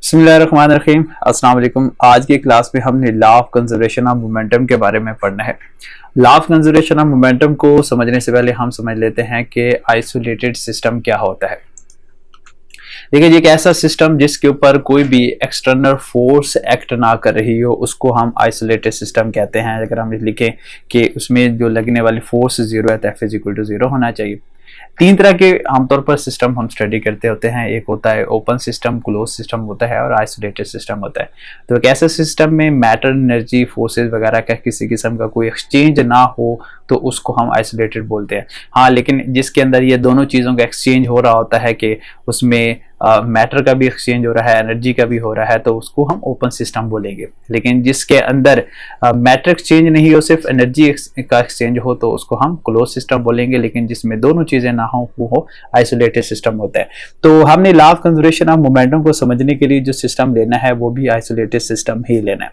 बिस्मिल्लाहिर्रहमानिर्रहीम। अस्सलाम वालेकुम। आज की क्लास में हमने law of conservation of momentum के बारे में पढ़ना है। Law of conservation of momentum को समझने से पहले हम समझ लेते हैं कि आइसोलेटेड सिस्टम क्या होता है। देखिए, ये एक ऐसा सिस्टम जिसके ऊपर कोई भी एक्सटर्नल फोर्स एक्ट ना कर रही हो उसको हम आइसोलेटेड सिस्टम कहते हैं। अगर हम लिखें कि उसमें जो लगने वाली फोर्स जीरो है तो F is equal to zero होना चाहिए। तीन तरह के आमतौर पर सिस्टम हम स्टडी करते होते हैं। एक होता है ओपन सिस्टम, क्लोज सिस्टम होता है, और आइसोलेटेड सिस्टम होता है। तो एक ऐसे सिस्टम में मैटर, एनर्जी, फोर्सेस वगैरह का किसी किस्म का कोई एक्सचेंज ना हो तो उसको हम आइसोलेटेड बोलते हैं। हाँ, लेकिन जिसके अंदर ये दोनों चीज़ों का एक्सचेंज हो रहा होता है कि उसमें मैटर का भी एक्सचेंज हो रहा है, एनर्जी का भी हो रहा है, तो उसको हम ओपन सिस्टम बोलेंगे। लेकिन जिसके अंदर मैटर एक्सचेंज नहीं हो, सिर्फ एनर्जी का एक्सचेंज हो, तो उसको हम क्लोज सिस्टम बोलेंगे। लेकिन जिसमें दोनों चीज़ें ना हो वो आइसोलेटेड सिस्टम होता है। तो हमने law of conservation of momentum को समझने के लिए जो सिस्टम लेना है वो भी आइसोलेटेड सिस्टम ही लेना है।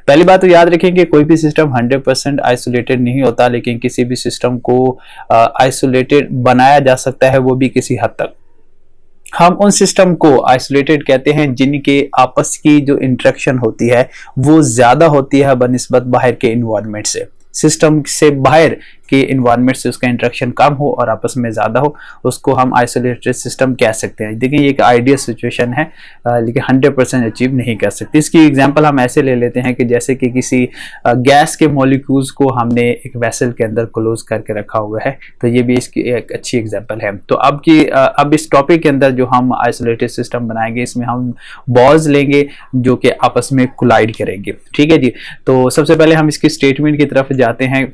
पहली बात तो याद रखें कि कोई भी सिस्टम 100% आइसोलेटेड नहीं होता, लेकिन किसी भी सिस्टम को आइसोलेटेड बनाया जा सकता है, वो भी किसी हद तक। हम उन सिस्टम को आइसोलेटेड कहते हैं जिनके आपस की जो इंटरेक्शन होती है वो ज्यादा होती है बनिस्बत बाहर के इन्वायरमेंट से। सिस्टम से बाहर के इन्वायरमेंट से उसका इंटरेक्शन कम हो और आपस में ज़्यादा हो, उसको हम आइसोलेटेड सिस्टम कह सकते हैं। देखिए, ये एक आइडियल सिचुएशन है, लेकिन 100% अचीव नहीं कर सकते। इसकी एग्जांपल हम ऐसे ले लेते हैं कि जैसे कि किसी गैस के मॉलिक्यूल्स को हमने एक वेसल के अंदर क्लोज करके रखा हुआ है, तो ये भी इसकी एक अच्छी एग्जाम्पल है। तो अब इस टॉपिक के अंदर जो हम आइसोलेटेड सिस्टम बनाएंगे, इसमें हम बॉल्स लेंगे जो कि आपस में कोलाइड करेंगे। ठीक है जी। तो सबसे पहले हम इसकी स्टेटमेंट की तरफ जाते हैं।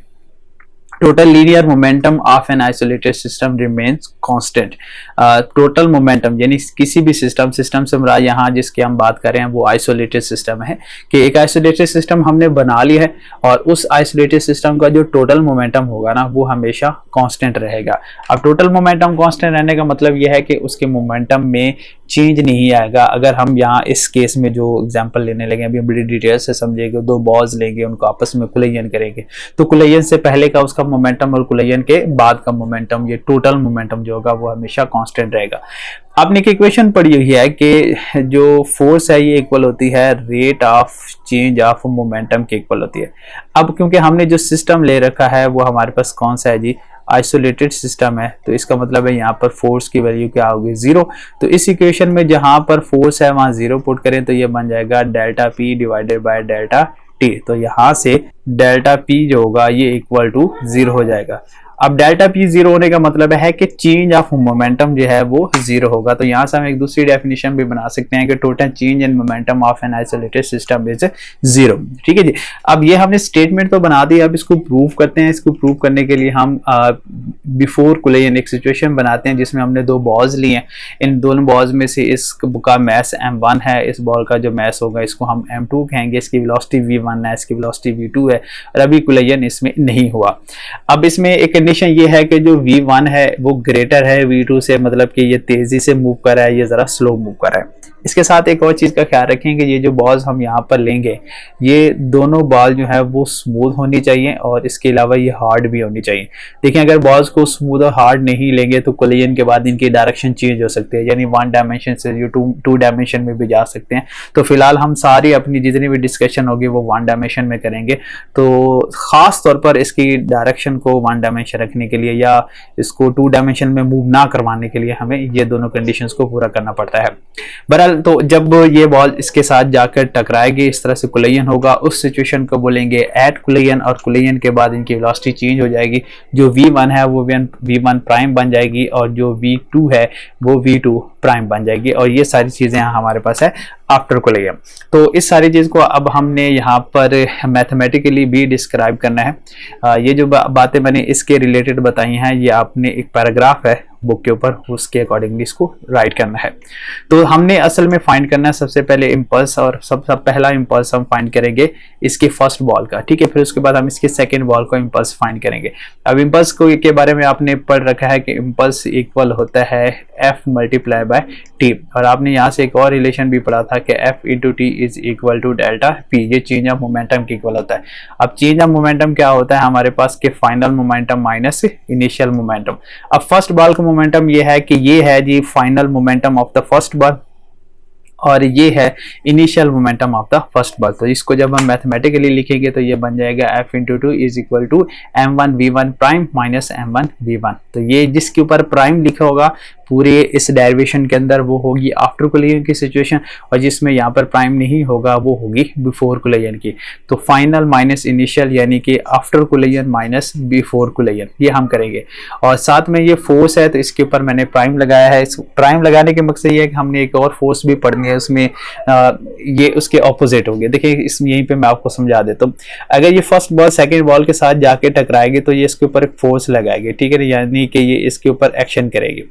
Total linear momentum of an isolated system remains constant. Total momentum यानी किसी भी सिस्टम से मुराद यहाँ जिसकी हम बात कर रहे हैं वो आइसोलेटेड सिस्टम है कि एक आइसोलेटेड सिस्टम हमने बना ली है और उस आइसोलेटेड सिस्टम का जो टोटल मोमेंटम होगा ना वो हमेशा कांस्टेंट रहेगा। अब टोटल मोमेंटम कांस्टेंट रहने का मतलब यह है कि उसके मोमेंटम में चेंज नहीं आएगा। अगर हम यहाँ इस केस में जो एग्जांपल लेने लगे, अभी बड़ी डिटेल से समझेंगे, दो बॉल्स लेंगे, उनको आपस में कुलयन करेंगे, तो कुलयन से पहले का उसका मोमेंटम और कुलयन के बाद का मोमेंटम, ये टोटल मोमेंटम जो होगा वो हमेशा कांस्टेंट रहेगा। आपने एक इक्वेशन पढ़ी हुई है कि जो फोर्स है ये इक्वल होती है rate of change of momentum के इक्वल होती है। अब क्योंकि हमने जो सिस्टम ले रखा है वो हमारे पास कौन सा है जी, आइसोलेटेड सिस्टम है, तो इसका मतलब है यहाँ पर फोर्स की वैल्यू क्या होगी, जीरो। तो इस इक्वेशन में जहां पर फोर्स है वहां जीरो पुट करें तो ये बन जाएगा delta P divided by delta T. तो यहाँ से डेल्टा पी जो होगा ये इक्वल टू जीरो हो जाएगा। अब डेल्टा पी जीरो होने का मतलब है कि चेंज ऑफ मोमेंटम जो है वो जीरो होगा। तो यहाँ से हम एक दूसरी डेफिनेशन भी बना सकते हैं कि total change in momentum of an isolated system is zero. ठीक है जी। अब ये हमने स्टेटमेंट तो बना दी, अब इसको प्रूव करते हैं। इसको प्रूव करने के लिए हम बिफोर कुलयन एक सिचुएशन बनाते हैं जिसमें हमने दो बॉल्स लिए हैं। इन दोनों बॉल्स में से इसका मैस m1 है, इस बॉल का जो मैस होगा इसको हम m2 कहेंगे, इसकी वेलोसिटी v1 है, इसकी वेलोसिटी v2 है, और अभी कुलयन इसमें नहीं हुआ। अब इसमें एक कंडीशन ये है कि जो v1 है वो ग्रेटर है v2 से, मतलब कि ये तेजी से मूव कर रहा है, ये जरा स्लो मूव कर रहा है। इसके साथ एक और चीज का ख्याल रखें कि ये जो बॉल्स हम यहाँ पर लेंगे ये दोनों बॉल जो है वो स्मूथ होनी चाहिए और इसके अलावा ये हार्ड भी होनी चाहिए। देखिए, अगर बॉल्स को स्मूथ और हार्ड नहीं लेंगे तो कोलिजन के बाद इनकी डायरेक्शन चेंज हो सकती है, यानी वन डायमेंशन से ये टू डायमेंशन में भी जा सकते हैं। तो फिलहाल हम सारी अपनी जितनी भी डिस्कशन होगी वो वन डायमेंशन में करेंगे। तो खास तौर पर इसकी डायरेक्शन को वन डायमेंशन रखने के लिए या इसको टू डायमेंशन में मूव ना करवाने के लिए हमें ये दोनों कंडीशंस को पूरा करना पड़ता है। बहरहाल, तो जब ये बॉल इसके साथ जाकर टकराएगी, इस तरह से कुलयन होगा, उस सिचुएशन को बोलेंगे एट कुलयन, और कुलयन के बाद इनकी वेलोसिटी चेंज हो जाएगी। जो v1 है वो v1 प्राइम बन जाएगी और जो v2 है वो v2 प्राइम बन जाएगी। और ये सारी चीजें हमारे पास है आफ्टर कुलयन। तो इस सारी चीज को अब हमने यहाँ पर मैथमेटिकली भी डिस्क्राइब करना है। ये जो बातें मैंने इसके रिलेटेड बताई हैं ये आपने एक पैराग्राफ है बुक के ऊपर, उसके अकॉर्डिंगली इसको राइट करना है। तो हमने असल में फाइंड करना है सबसे पहले इम्पल्स, और सब पहला इम्पल्स हम फाइंड करेंगे इसके फर्स्ट बॉल का। ठीक है, फिर उसके बाद हम इसके सेकंड बॉल का इम्पल्स फाइंड करेंगे। अब इम्पल्स को के बारे में आपने पढ़ रखा है कि इम्पल्स इक्वल होता है एफ मल्टीप्लाई बाय टी, और आपने यहाँ से एक और रिलेशन भी पढ़ा था कि F into T is equal to delta P, ये चेंज ऑफ मोमेंटम के इक्वल होता है। अब चेंज ऑफ मोमेंटम क्या होता है हमारे पास के final momentum minus initial momentum. अब फर्स्ट बॉल का मोमेंटम ये है कि ये है जी final momentum of the first ball, और ये है initial momentum of the first ball. तो इसको जब हम मैथमेटिकली लिखेंगे तो ये बन जाएगा F into two is equal to m1v1 prime minus m1v1। तो ये जिसके ऊपर प्राइम लिखा होगा पूरे इस डेरिवेशन के अंदर वो होगी आफ्टर कोलिजन की सिचुएशन, और जिसमें यहाँ पर प्राइम नहीं होगा वो होगी बिफोर कोलिजन की। तो फाइनल माइनस इनिशियल यानी कि after collision minus before collision, ये हम करेंगे। और साथ में ये फोर्स है तो इसके ऊपर मैंने प्राइम लगाया है। इस प्राइम लगाने के मकसद ये है कि हमने एक और फोर्स भी पढ़नी है, उसमें ये उसके ऑपोजिट होंगे। देखिए इसमें यहीं पे मैं आपको समझा देता हूँ। अगर ये फर्स्ट बॉल सेकंड बॉल के साथ जाके टकराएगी तो ये इसके ऊपर एक फोर्स लगाएगी, ठीक है, यानी कि ये इसके ऊपर एक्शन करेगी।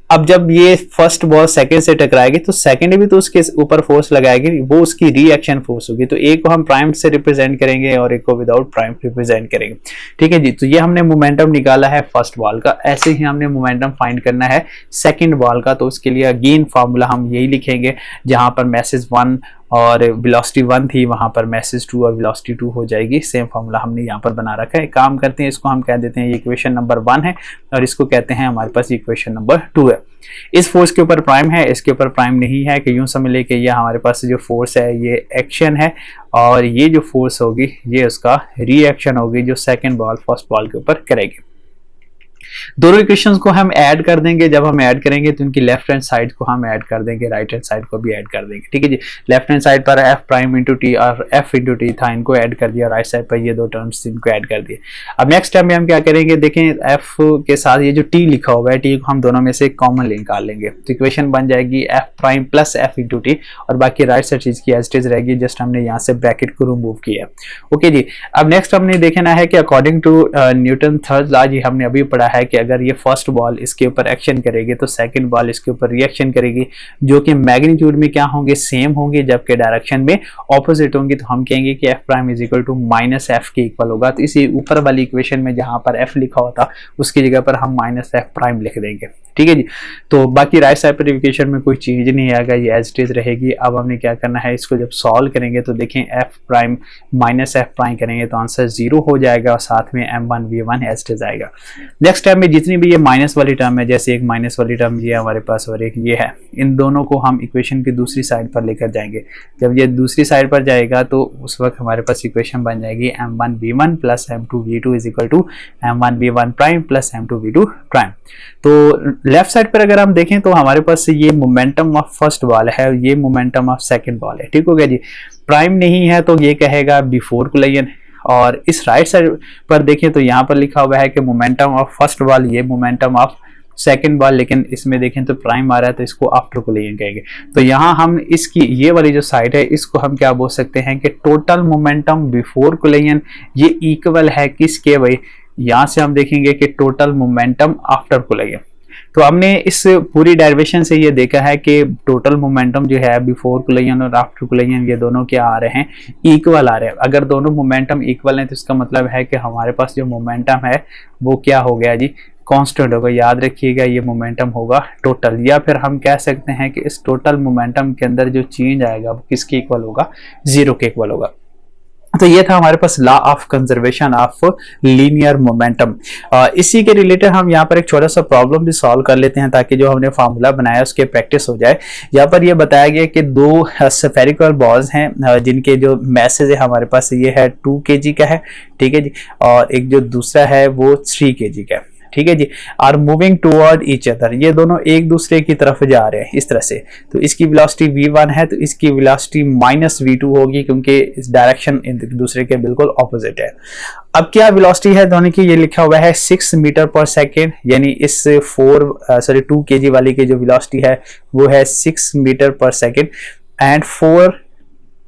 अब जब ये फर्स्ट बॉल सेकंड से टकराएगी तो सेकंड भी तो उसके ऊपर फोर्स लगाएगी, वो उसकी रिएक्शन फोर्स होगी। तो एक को हम प्राइम से रिप्रेजेंट करेंगे और एक को विदाउट प्राइम रिप्रेजेंट करेंगे, ठीक है जी। तो ये हमने मोमेंटम निकाला है फर्स्ट बॉल का, ऐसे ही हमने मोमेंटम फाइंड करना है सेकंड बॉल का। तो उसके लिए अगेन फार्मूला हम यही लिखेंगे, जहां पर मैसेज 1 और वेलोसिटी 1 थी वहां पर मैसेज 2 और वेलोसिटी 2 हो जाएगी। सेम फार्मूला हमने यहाँ पर बना रखा है। काम करते हैं, इसको हम कह देते हैं ये इक्वेशन नंबर 1 है और इसको कहते हैं हमारे पास इक्वेशन नंबर 2 है। इस फोर्स के ऊपर प्राइम है, इसके ऊपर प्राइम नहीं है, कि यूं समझ ले कि ये हमारे पास जो फोर्स है ये एक्शन है और ये जो फोर्स होगी ये उसका रिएक्शन होगी जो सेकंड बॉल फर्स्ट बॉल के ऊपर करेगी। दोनों इक्वेशंस को हम ऐड कर देंगे। जब हम ऐड करेंगे तो इनकी लेफ्ट हैंड साइड को हम ऐड कर देंगे, राइट हैंड साइड को भी ऐड कर देंगे, ठीक है जी। लेफ्ट हैंड साइड पर एफ प्राइम इंटू टी और एफ इंटू टी था, इनको ऐड कर दिया। राइट साइड पर ये दो टर्म्स इनको ऐड कर दिए। अब नेक्स्ट टाइम में हम क्या करेंगे, देखें एफ के साथ ये जो टी लिखा हुआ है, टी को हम दोनों में से कॉमन निकाल लेंगे तो इक्वेशन बन जाएगी F prime plus F into T, और बाकी राइट साइड चीज की एज इट इज रहेगी, जस्ट हमने यहाँ से ब्रैकेट को रिमूव किया। ओके जी। अब नेक्स्ट हमने देखना है कि according to Newton third law, ये हमने अभी पढ़ा है कि अगर ये फर्स्ट बॉल इसके ऊपर एक्शन करेगी तो सेकंड बॉल इसके ऊपर रिएक्शन करेगी, जो कि मैग्नीट्यूड में क्या होंगे, सेम होंगे, जबकि डायरेक्शन में ऑपोजिट होंगे। तो हम कहेंगे कि F prime is equal to minus F के इक्वल होगा। तो इसी ऊपर वाली इक्वेशन में जहां पर एफ लिखा होता उसकी जगह पर हम माइनस एफ प्राइम लिख देंगे, ठीक है जी। तो बाकी राइट साइड पर इक्वेशन में कोई चीज नहीं आएगा, ये एज इट इज रहेगी। अब हमने क्या करना है, इसको जब सॉल्व करेंगे तो देखें F prime minus F prime करेंगे तो आंसर 0 हो जाएगा और साथ में m1v1 एज इट इज आएगा। नेक्स्ट टाइम में जितनी भी ये माइनस वाली टर्म है, जैसे एक माइनस वाली टर्म ये हमारे पास और एक ये है, इन दोनों को हम इक्वेशन की दूसरी साइड पर लेकर जाएंगे। जब ये दूसरी साइड पर जाएगा तो उस वक्त हमारे पास इक्वेशन बन जाएगी m1v1 plus m2v2 is equal to m1v1 prime plus m2v2 prime. तो लेफ्ट साइड पर अगर हम देखें तो हमारे पास ये मोमेंटम ऑफ फर्स्ट बॉल है, ये मोमेंटम ऑफ सेकंड बॉल है, ठीक हो गया जी। प्राइम नहीं है तो ये कहेगा बिफोर कोलिजन, और इस राइट साइड पर देखें तो यहाँ पर लिखा हुआ है कि मोमेंटम ऑफ फर्स्ट बॉल, ये मोमेंटम ऑफ सेकंड बॉल, लेकिन इसमें देखें तो प्राइम आ रहा है तो इसको आफ्टर कोलिजन कहेंगे। तो यहाँ हम इसकी ये वाली जो साइड है इसको हम क्या बोल सकते हैं कि टोटल मोमेंटम बिफोर कोलिजन ये इक्वल है किसके भाई, यहाँ से हम देखेंगे कि टोटल मोमेंटम आफ्टर कोलिजन। तो हमने इस पूरी डेरिवेशन से ये देखा है कि टोटल मोमेंटम जो है बिफोर कोलिजन और आफ्टर कोलिजन ये दोनों क्या आ रहे हैं, इक्वल आ रहे हैं। अगर दोनों मोमेंटम इक्वल हैं तो इसका मतलब है कि हमारे पास जो मोमेंटम है वो क्या हो गया जी, कांस्टेंट होगा। याद रखिएगा ये मोमेंटम होगा टोटल, या फिर हम कह सकते हैं कि इस टोटल मोमेंटम के अंदर जो चेंज आएगा वो किसके इक्वल होगा, 0 के इक्वल होगा। तो ये था हमारे पास law of conservation of linear momentum. इसी के रिलेटेड हम यहाँ पर एक छोटा सा प्रॉब्लम भी सॉल्व कर लेते हैं ताकि जो हमने फार्मूला बनाया उसके प्रैक्टिस हो जाए। यहाँ पर ये बताया गया कि दो स्फेरिकल बॉल्स हैं जिनके जो मैसेज है हमारे पास ये है 2 kg का है, ठीक है जी, और एक जो दूसरा है वो 3 kg का है, ठीक है जी। Are moving toward each other, ये दोनों एक दूसरे की तरफ जा रहे हैं इस तरह से। तो इसकी वेलोसिटी v1 है तो इसकी वेलोसिटी माइनस v2 होगी, क्योंकि इस डायरेक्शन एक दूसरे के बिल्कुल ऑपोजिट है। अब क्या वेलोसिटी है दोनों की, ये लिखा हुआ है 6 मीटर पर सेकेंड, यानी इस 2 kg वाली की जो वेलोसिटी है वो है 6 metre per second and 4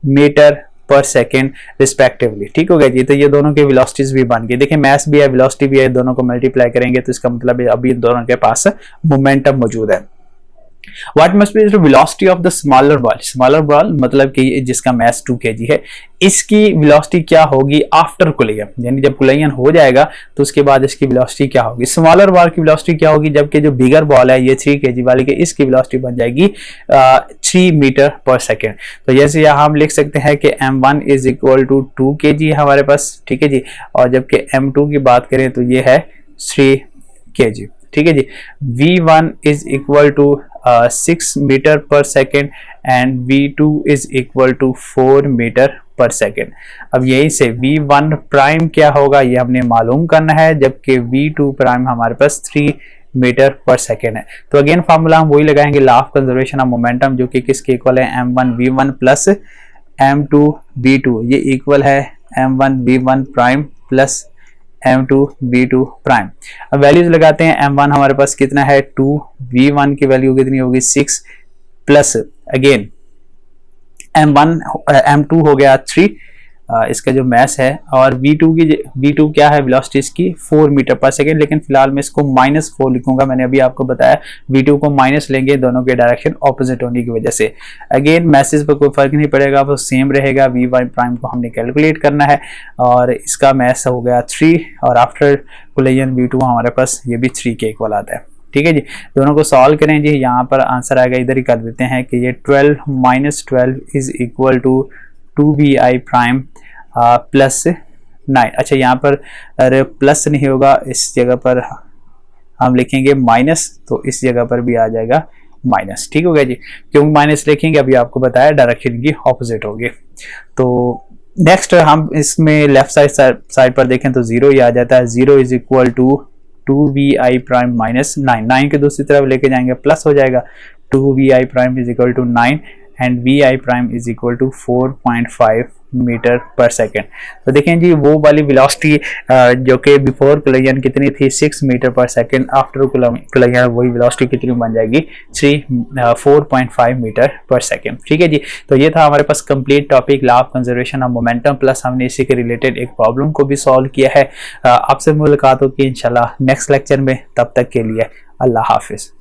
metre per second respectively, ठीक हो गया जी। तो ये दोनों के वेलोसिटीज भी बन गई। देखिए मैस भी है, वेलोसिटी भी है, दोनों को मल्टीप्लाई करेंगे तो इसका मतलब अभी दोनों के पास मोमेंटम मौजूद है। What must be the velocity of the smaller ball? Smaller ball मतलब कि जिसका mass 2 kg है, इसकी velocity क्या होगी आफ्टर कोलिजन, यानी जब कोलिजन हो जाएगा तो उसके बाद इसकी velocity क्या होगी। स्मॉलर बॉल की velocity क्या होगी, जबकि जो बिगर बॉल है ये 3 kg वाली के, इसकी velocity बन जाएगी 3 मीटर पर सेकेंड। तो जैसे यहाँ हम लिख सकते हैं कि m1 is equal to 2 kg हमारे पास, ठीक है जी, और जबकि m2 की बात करें तो ये है 3 kg, ठीक है जी। v1 is equal to 6 metre per second and v2 is equal to 4 metre per second. अब यही से v1 प्राइम क्या होगा ये हमने मालूम करना है, जबकि v2 प्राइम हमारे पास 3 मीटर पर सेकेंड है। तो अगेन फार्मूला हम वही लगाएंगे, law of conservation of momentum, जो कि किसके इक्वल है m1 v1 plus m2 v2, ये इक्वल है m1 v1 prime plus m2 v2 prime. अब वैल्यूज लगाते हैं, m1 हमारे पास कितना है 2, v1 की वैल्यू कितनी होगी 6 प्लस अगेन m2 हो गया 3, इसका जो मैस है, और v2 क्या है वेलोसिटी इसकी 4 मीटर पर सेकेंड, लेकिन फिलहाल मैं इसको -4 लिखूंगा। मैंने अभी आपको बताया v2 को माइनस लेंगे, दोनों के डायरेक्शन ऑपोजिट होने की वजह से। अगेन मैसेज पर कोई फर्क नहीं पड़ेगा, वो सेम रहेगा। v1 प्राइम को हमने कैलकुलेट करना है और इसका मैस हो गया 3, और आफ्टर कोलिजन v2 हमारे पास ये भी 3 के इक्वल आता है। ठीक है जी, दोनों को सॉल्व करें जी, यहाँ पर आंसर आएगा, इधर ही कर देते हैं कि ये 12 - 12 is equal to 2vi prime plus 9। अच्छा, यहाँ पर अरे प्लस नहीं होगा, इस जगह पर हम लिखेंगे माइनस, तो इस जगह पर भी आ जाएगा माइनस। ठीक हो गया जी, क्यों माइनस लिखेंगे अभी आपको बताया, डायरेक्शन की ऑपोजिट होगी। तो नेक्स्ट हम इसमें लेफ्ट साइड पर देखें तो 0 ही आ जाता है। 0 is equal to 2vi prime minus 9, 9 के दूसरी तरफ लेके जाएंगे प्लस हो जाएगा, 2vi prime is equal to 9 and vi prime is equal to 4.5 metre per second. तो देखें जी, वो वाली वेलोसिटी जो कि बिफोर कोलिजन कितनी थी 6 metre per second, after collision वही वेलोसिटी कितनी बन जाएगी 4.5 मीटर पर सेकेंड। ठीक है जी, तो ये था हमारे पास complete topic law of conservation of momentum, plus हमने इसी के रिलेटेड एक प्रॉब्लम को भी सॉल्व किया है। आपसे मुलाकात होगी इंशाल्लाह नेक्स्ट लेक्चर में, तब तक के लिए अल्लाह हाफिज।